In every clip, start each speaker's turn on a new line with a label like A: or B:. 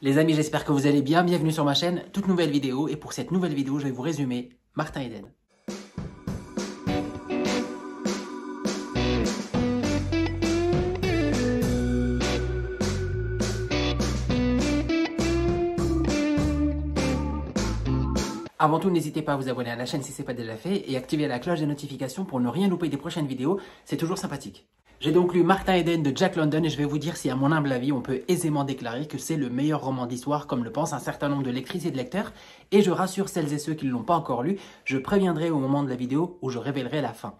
A: Les amis, j'espère que vous allez bien. Bienvenue sur ma chaîne, toute nouvelle vidéo. Et pour cette nouvelle vidéo, je vais vous résumer Martin Eden. Avant tout, n'hésitez pas à vous abonner à la chaîne si ce n'est pas déjà fait et activer la cloche des notifications pour ne rien louper des prochaines vidéos. C'est toujours sympathique. J'ai donc lu Martin Eden de Jack London et je vais vous dire si à mon humble avis on peut aisément déclarer que c'est le meilleur roman d'histoire comme le pensent un certain nombre de lectrices et de lecteurs. Et je rassure celles et ceux qui ne l'ont pas encore lu, je préviendrai au moment de la vidéo où je révélerai la fin.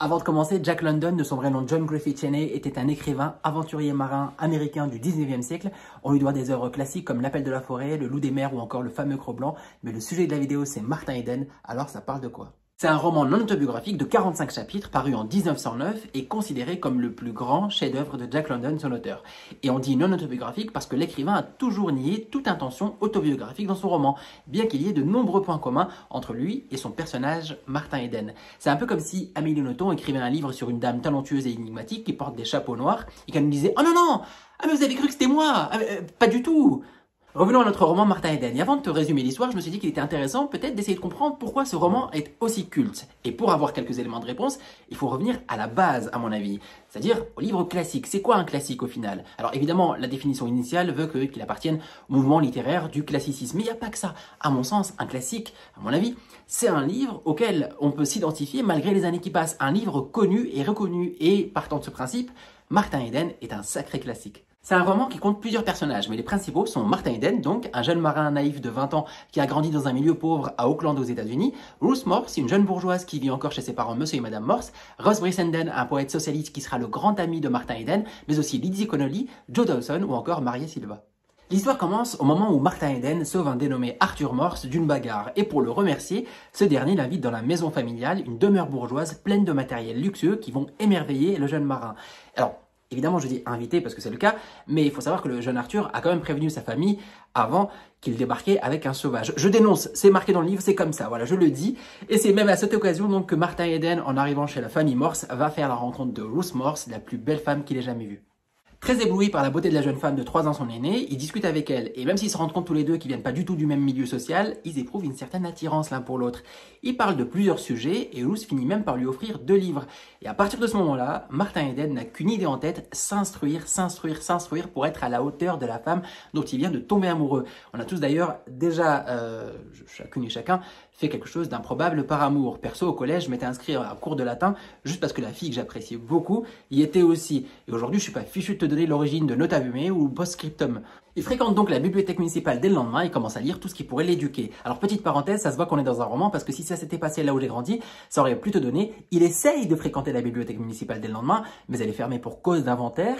A: Avant de commencer, Jack London, de son vrai nom John Griffith Cheyney, était un écrivain, aventurier marin américain du 19e siècle. On lui doit des œuvres classiques comme L'Appel de la forêt, Le Loup des mers ou encore Le fameux Cro-Blanc. Mais le sujet de la vidéo c'est Martin Eden, alors ça parle de quoi ? C'est un roman non autobiographique de 45 chapitres paru en 1909 et considéré comme le plus grand chef-d'œuvre de Jack London, son auteur. Et on dit non autobiographique parce que l'écrivain a toujours nié toute intention autobiographique dans son roman, bien qu'il y ait de nombreux points communs entre lui et son personnage Martin Eden. C'est un peu comme si Amélie Nothomb écrivait un livre sur une dame talentueuse et énigmatique qui porte des chapeaux noirs et qu'elle nous disait « Oh non, non, ah mais vous avez cru que c'était moi, pas du tout !» Revenons à notre roman Martin Eden. Et avant de te résumer l'histoire, je me suis dit qu'il était intéressant peut-être d'essayer de comprendre pourquoi ce roman est aussi culte. Et pour avoir quelques éléments de réponse, il faut revenir à la base, à mon avis. C'est-à-dire au livre classique. C'est quoi un classique au final? Alors évidemment, la définition initiale veut qu'il appartienne au mouvement littéraire du classicisme. Mais il n'y a pas que ça. À mon sens, un classique, à mon avis, c'est un livre auquel on peut s'identifier malgré les années qui passent. Un livre connu et reconnu. Et partant de ce principe, Martin Eden est un sacré classique. C'est un roman qui compte plusieurs personnages, mais les principaux sont Martin Eden, donc un jeune marin naïf de 20 ans qui a grandi dans un milieu pauvre à Auckland aux États-Unis, Ruth Morse, une jeune bourgeoise qui vit encore chez ses parents Monsieur et Madame Morse, Ross Brissenden, un poète socialiste qui sera le grand ami de Martin Eden, mais aussi Lizzie Connolly, Joe Dawson ou encore Maria Silva. L'histoire commence au moment où Martin Eden sauve un dénommé Arthur Morse d'une bagarre et pour le remercier, ce dernier l'invite dans la maison familiale, une demeure bourgeoise pleine de matériel luxueux qui vont émerveiller le jeune marin. Alors, évidemment, je dis invité parce que c'est le cas, mais il faut savoir que le jeune Arthur a quand même prévenu sa famille avant qu'il débarquait avec un sauvage. Je dénonce, c'est marqué dans le livre, c'est comme ça, voilà, je le dis. Et c'est même à cette occasion donc que Martin Eden, en arrivant chez la famille Morse, va faire la rencontre de Ruth Morse, la plus belle femme qu'il ait jamais vue. Très ébloui par la beauté de la jeune femme de 3 ans son aînée, il discute avec elle. Et même s'ils se rendent compte tous les deux qu'ils viennent pas du tout du même milieu social, ils éprouvent une certaine attirance l'un pour l'autre. Ils parlent de plusieurs sujets et Ruth finit même par lui offrir 2 livres. Et à partir de ce moment-là, Martin Eden n'a qu'une idée en tête, s'instruire pour être à la hauteur de la femme dont il vient de tomber amoureux. On a tous d'ailleurs déjà, chacune et chacun, fait quelque chose d'improbable par amour. Perso, au collège, je m'étais inscrit à un cours de latin juste parce que la fille que j'appréciais beaucoup y était aussi. Et aujourd'hui, je suis pas fichu de te donner l'origine de Nota Bene ou Postscriptum. Il fréquente donc la bibliothèque municipale dès le lendemain et commence à lire tout ce qui pourrait l'éduquer. Alors petite parenthèse, ça se voit qu'on est dans un roman parce que si ça s'était passé là où j'ai grandi, ça aurait plutôt donné. Il essaye de fréquenter la bibliothèque municipale dès le lendemain, mais elle est fermée pour cause d'inventaire.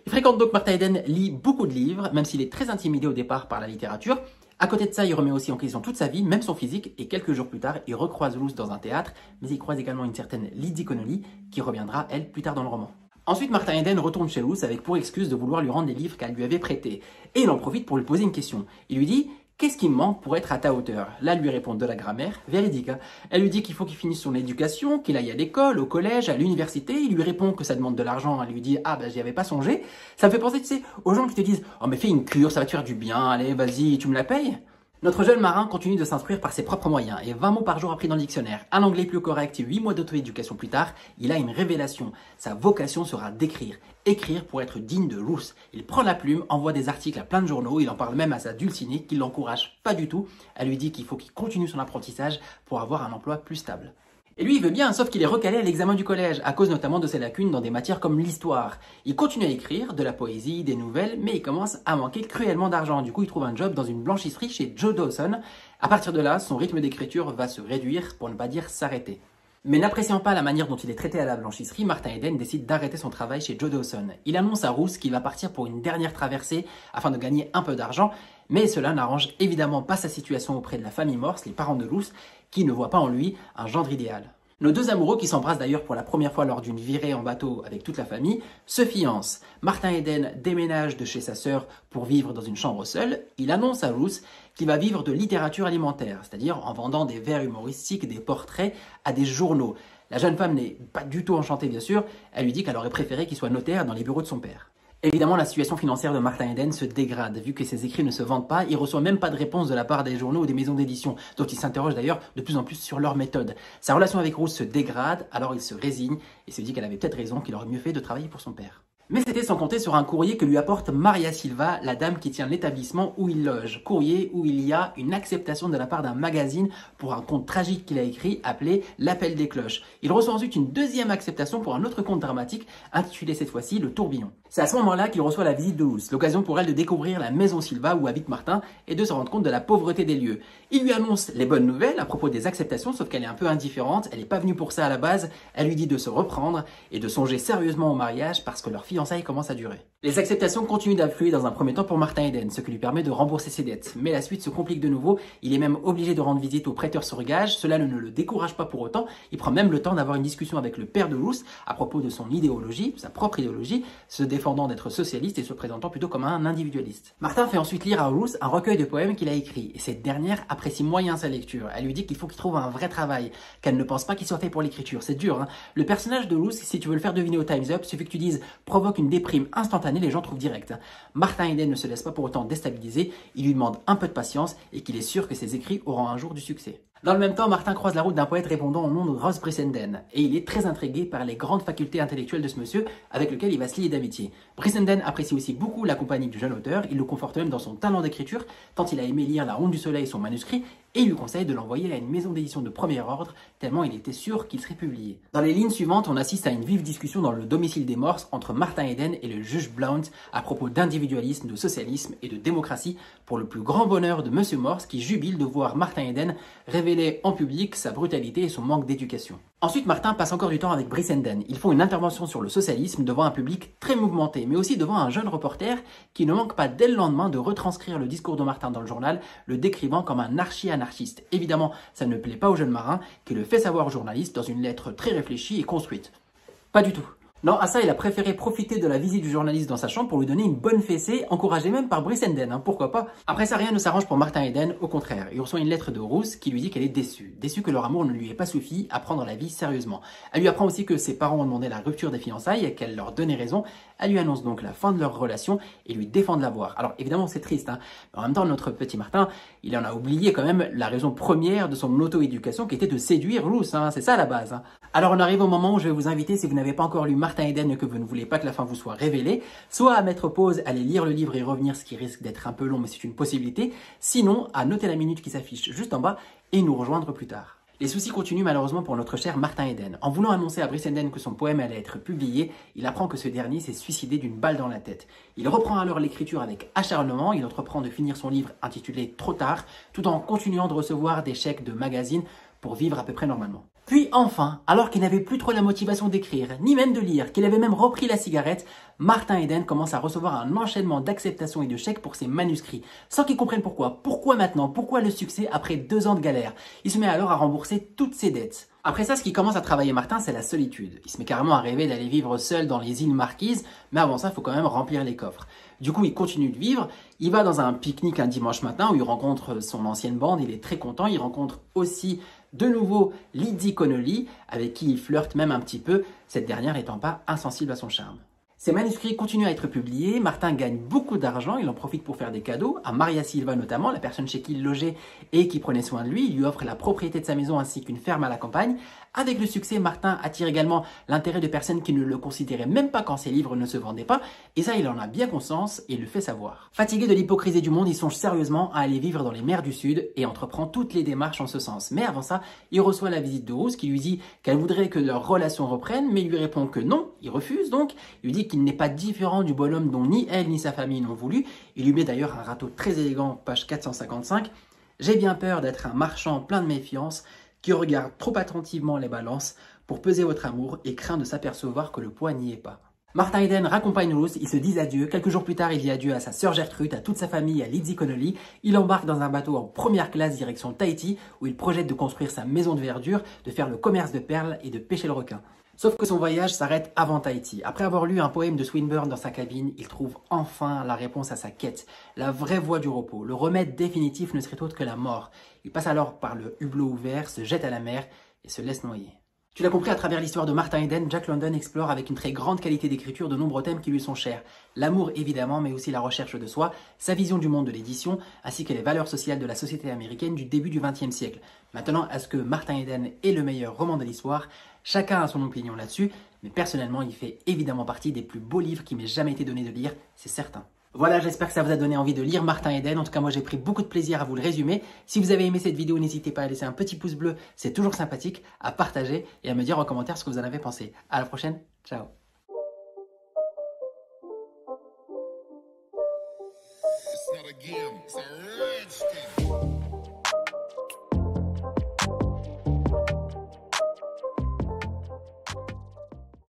A: Il fréquente donc Martin Eden, lit beaucoup de livres, même s'il est très intimidé au départ par la littérature. À côté de ça, il remet aussi en question toute sa vie, même son physique, et quelques jours plus tard, il recroise Ruth dans un théâtre, mais il croise également une certaine Lizzie Connolly, qui reviendra, elle, plus tard dans le roman. Ensuite, Martin Eden retourne chez Ruth avec pour excuse de vouloir lui rendre les livres qu'elle lui avait prêtés. Et il en profite pour lui poser une question. Il lui dit « Qu'est-ce qui me manque pour être à ta hauteur ?» Là, elle lui répond de la grammaire, véridique. Elle lui dit qu'il faut qu'il finisse son éducation, qu'il aille à l'école, au collège, à l'université. Il lui répond que ça demande de l'argent. Elle lui dit « Ah, j'y avais pas songé. » Ça me fait penser, tu sais, aux gens qui te disent « Oh, mais fais une cure, ça va te faire du bien. Allez, vas-y, tu me la payes ?» Notre jeune marin continue de s'instruire par ses propres moyens et 20 mots par jour appris dans le dictionnaire, un anglais plus correct et 8 mois d'auto-éducation plus tard, il a une révélation. Sa vocation sera d'écrire. Écrire pour être digne de Ruth. Il prend la plume, envoie des articles à plein de journaux, il en parle même à sa dulcinée qui l'encourage pas du tout. Elle lui dit qu'il faut qu'il continue son apprentissage pour avoir un emploi plus stable. Et lui, il veut bien, sauf qu'il est recalé à l'examen du collège, à cause notamment de ses lacunes dans des matières comme l'histoire. Il continue à écrire, de la poésie, des nouvelles, mais il commence à manquer cruellement d'argent. Du coup, il trouve un job dans une blanchisserie chez Joe Dawson. À partir de là, son rythme d'écriture va se réduire, pour ne pas dire s'arrêter. Mais n'appréciant pas la manière dont il est traité à la blanchisserie, Martin Eden décide d'arrêter son travail chez Joe Dawson. Il annonce à Ruth qu'il va partir pour une dernière traversée afin de gagner un peu d'argent, mais cela n'arrange évidemment pas sa situation auprès de la famille Morse, les parents de Ruth, qui ne voient pas en lui un gendre idéal. Nos 2 amoureux, qui s'embrassent d'ailleurs pour la première fois lors d'une virée en bateau avec toute la famille, se fiancent. Martin Eden déménage de chez sa sœur pour vivre dans une chambre seule. Il annonce à Ruth qu'il va vivre de littérature alimentaire, c'est-à-dire en vendant des vers humoristiques, des portraits à des journaux. La jeune femme n'est pas du tout enchantée bien sûr, elle lui dit qu'elle aurait préféré qu'il soit notaire dans les bureaux de son père. Évidemment, la situation financière de Martin Eden se dégrade. Vu que ses écrits ne se vendent pas, il reçoit même pas de réponse de la part des journaux ou des maisons d'édition, dont il s'interroge d'ailleurs de plus en plus sur leur méthode. Sa relation avec Ruth se dégrade, alors il se résigne et se dit qu'elle avait peut-être raison, qu'il aurait mieux fait de travailler pour son père. Mais c'était sans compter sur un courrier que lui apporte Maria Silva, la dame qui tient l'établissement où il loge. Courrier où il y a une acceptation de la part d'un magazine pour un conte tragique qu'il a écrit appelé L'Appel des cloches. Il reçoit ensuite une deuxième acceptation pour un autre conte dramatique intitulé cette fois-ci Le Tourbillon. C'est à ce moment-là qu'il reçoit la visite de Ruth, l'occasion pour elle de découvrir la maison Silva où habite Martin et de se rendre compte de la pauvreté des lieux. Il lui annonce les bonnes nouvelles à propos des acceptations, sauf qu'elle est un peu indifférente, elle n'est pas venue pour ça à la base, elle lui dit de se reprendre et de songer sérieusement au mariage parce que leur fiançailles commence à durer. Les acceptations continuent d'affluer dans un premier temps pour Martin Eden, ce qui lui permet de rembourser ses dettes. Mais la suite se complique de nouveau, il est même obligé de rendre visite au prêteur sur gage, cela ne le décourage pas pour autant, il prend même le temps d'avoir une discussion avec le père de Ruth à propos de son idéologie, sa propre idéologie, se défendant d'être socialiste et se présentant plutôt comme un individualiste. Martin fait ensuite lire à Ruth un recueil de poèmes qu'il a écrit, et cette dernière apprécie moyen sa lecture. Elle lui dit qu'il faut qu'il trouve un vrai travail, qu'elle ne pense pas qu'il soit fait pour l'écriture. C'est dur, hein. Le personnage de Ruth, si tu veux le faire deviner au Time's Up, suffit que tu dises provoque une déprime instantanée, les gens trouvent direct. Martin Eden ne se laisse pas pour autant déstabiliser, il lui demande un peu de patience et qu'il est sûr que ses écrits auront un jour du succès. Dans le même temps, Martin croise la route d'un poète répondant au nom de Ross Brissenden, et il est très intrigué par les grandes facultés intellectuelles de ce monsieur, avec lequel il va se lier d'amitié. Brissenden apprécie aussi beaucoup la compagnie du jeune auteur, il le conforte même dans son talent d'écriture, tant il a aimé lire La Ronde du Soleil, son manuscrit, et il lui conseille de l'envoyer à une maison d'édition de premier ordre, tellement il était sûr qu'il serait publié. Dans les lignes suivantes, on assiste à une vive discussion dans le domicile des Morses entre Martin Eden et le juge Blount à propos d'individualisme, de socialisme et de démocratie, pour le plus grand bonheur de Monsieur Morse qui jubile de voir Martin Eden révéler en public sa brutalité et son manque d'éducation. Ensuite, Martin passe encore du temps avec Brissenden. Ils font une intervention sur le socialisme devant un public très mouvementé, mais aussi devant un jeune reporter qui ne manque pas dès le lendemain de retranscrire le discours de Martin dans le journal, le décrivant comme un archi-anarchiste. Évidemment, ça ne plaît pas au jeune marin qui le fait savoir au journaliste dans une lettre très réfléchie et construite. Pas du tout. Non, à ça, il a préféré profiter de la visite du journaliste dans sa chambre pour lui donner une bonne fessée, encouragée même par Brissenden, pourquoi pas. Après ça, rien ne s'arrange pour Martin Eden, au contraire. Il reçoit une lettre de Ruth qui lui dit qu'elle est déçue. Déçue que leur amour ne lui ait pas suffi à prendre la vie sérieusement. Elle lui apprend aussi que ses parents ont demandé la rupture des fiançailles et qu'elle leur donnait raison. Elle lui annonce donc la fin de leur relation et lui défend de la voir. Alors évidemment, c'est triste, mais en même temps, notre petit Martin, il en a oublié quand même la raison première de son auto-éducation qui était de séduire Ruth, c'est ça la base. Alors on arrive au moment où je vais vous inviter, si vous n'avez pas encore lu Martin Eden et que vous ne voulez pas que la fin vous soit révélée, soit à mettre pause, aller lire le livre et revenir, ce qui risque d'être un peu long, mais c'est une possibilité. Sinon, à noter la minute qui s'affiche juste en bas et nous rejoindre plus tard. Les soucis continuent malheureusement pour notre cher Martin Eden. En voulant annoncer à Brissenden que son poème allait être publié, il apprend que ce dernier s'est suicidé d'une balle dans la tête. Il reprend alors l'écriture avec acharnement, il entreprend de finir son livre intitulé Trop tard, tout en continuant de recevoir des chèques de magazines pour vivre à peu près normalement. Puis enfin, alors qu'il n'avait plus trop la motivation d'écrire, ni même de lire, qu'il avait même repris la cigarette, Martin Eden commence à recevoir un enchaînement d'acceptations et de chèques pour ses manuscrits, sans qu'il comprenne pourquoi. Pourquoi maintenant? Pourquoi le succès après 2 ans de galère? Il se met alors à rembourser toutes ses dettes. Après ça, ce qui commence à travailler Martin, c'est la solitude. Il se met carrément à rêver d'aller vivre seul dans les îles Marquises, mais avant ça, il faut quand même remplir les coffres. Du coup, il continue de vivre, il va dans un pique-nique un dimanche matin où il rencontre son ancienne bande, il est très content, il rencontre aussi de nouveau Lizzie Connolly, avec qui il flirte même un petit peu, cette dernière n'étant pas insensible à son charme. Ses manuscrits continuent à être publiés, Martin gagne beaucoup d'argent, il en profite pour faire des cadeaux, à Maria Silva notamment, la personne chez qui il logeait et qui prenait soin de lui, il lui offre la propriété de sa maison ainsi qu'une ferme à la campagne. Avec le succès, Martin attire également l'intérêt de personnes qui ne le considéraient même pas quand ses livres ne se vendaient pas, et ça il en a bien conscience et il le fait savoir. Fatigué de l'hypocrisie du monde, il songe sérieusement à aller vivre dans les mers du Sud et entreprend toutes les démarches en ce sens. Mais avant ça, il reçoit la visite de Ruth qui lui dit qu'elle voudrait que leur relation reprenne, mais il lui répond que non, il refuse donc, il lui dit qu'il n'est pas différent du bonhomme dont ni elle ni sa famille n'ont voulu, il lui met d'ailleurs un râteau très élégant, page 455, « J'ai bien peur d'être un marchand plein de méfiance, qui regarde trop attentivement les balances pour peser votre amour et craint de s'apercevoir que le poids n'y est pas. » Martin Eden raccompagne Ruth, ils se disent adieu. Quelques jours plus tard, il dit adieu à sa sœur Gertrude, à toute sa famille, à Lizzie Connolly. Il embarque dans un bateau en première classe direction Tahiti, où il projette de construire sa maison de verdure, de faire le commerce de perles et de pêcher le requin. Sauf que son voyage s'arrête avant Tahiti. Après avoir lu un poème de Swinburne dans sa cabine, il trouve enfin la réponse à sa quête, la vraie voie du repos. Le remède définitif ne serait autre que la mort. Il passe alors par le hublot ouvert, se jette à la mer et se laisse noyer. Tu l'as compris, à travers l'histoire de Martin Eden, Jack London explore avec une très grande qualité d'écriture de nombreux thèmes qui lui sont chers. L'amour évidemment, mais aussi la recherche de soi, sa vision du monde de l'édition, ainsi que les valeurs sociales de la société américaine du début du XXe siècle. Maintenant, est-ce que Martin Eden est le meilleur roman de l'histoire? Chacun a son opinion là-dessus, mais personnellement, il fait évidemment partie des plus beaux livres qui m'aient jamais été donné de lire, c'est certain. Voilà, j'espère que ça vous a donné envie de lire Martin Eden. En tout cas, moi, j'ai pris beaucoup de plaisir à vous le résumer. Si vous avez aimé cette vidéo, n'hésitez pas à laisser un petit pouce bleu. C'est toujours sympathique, à partager et à me dire en commentaire ce que vous en avez pensé. À la prochaine. Ciao.
B: It's not a game, it's a rich thing.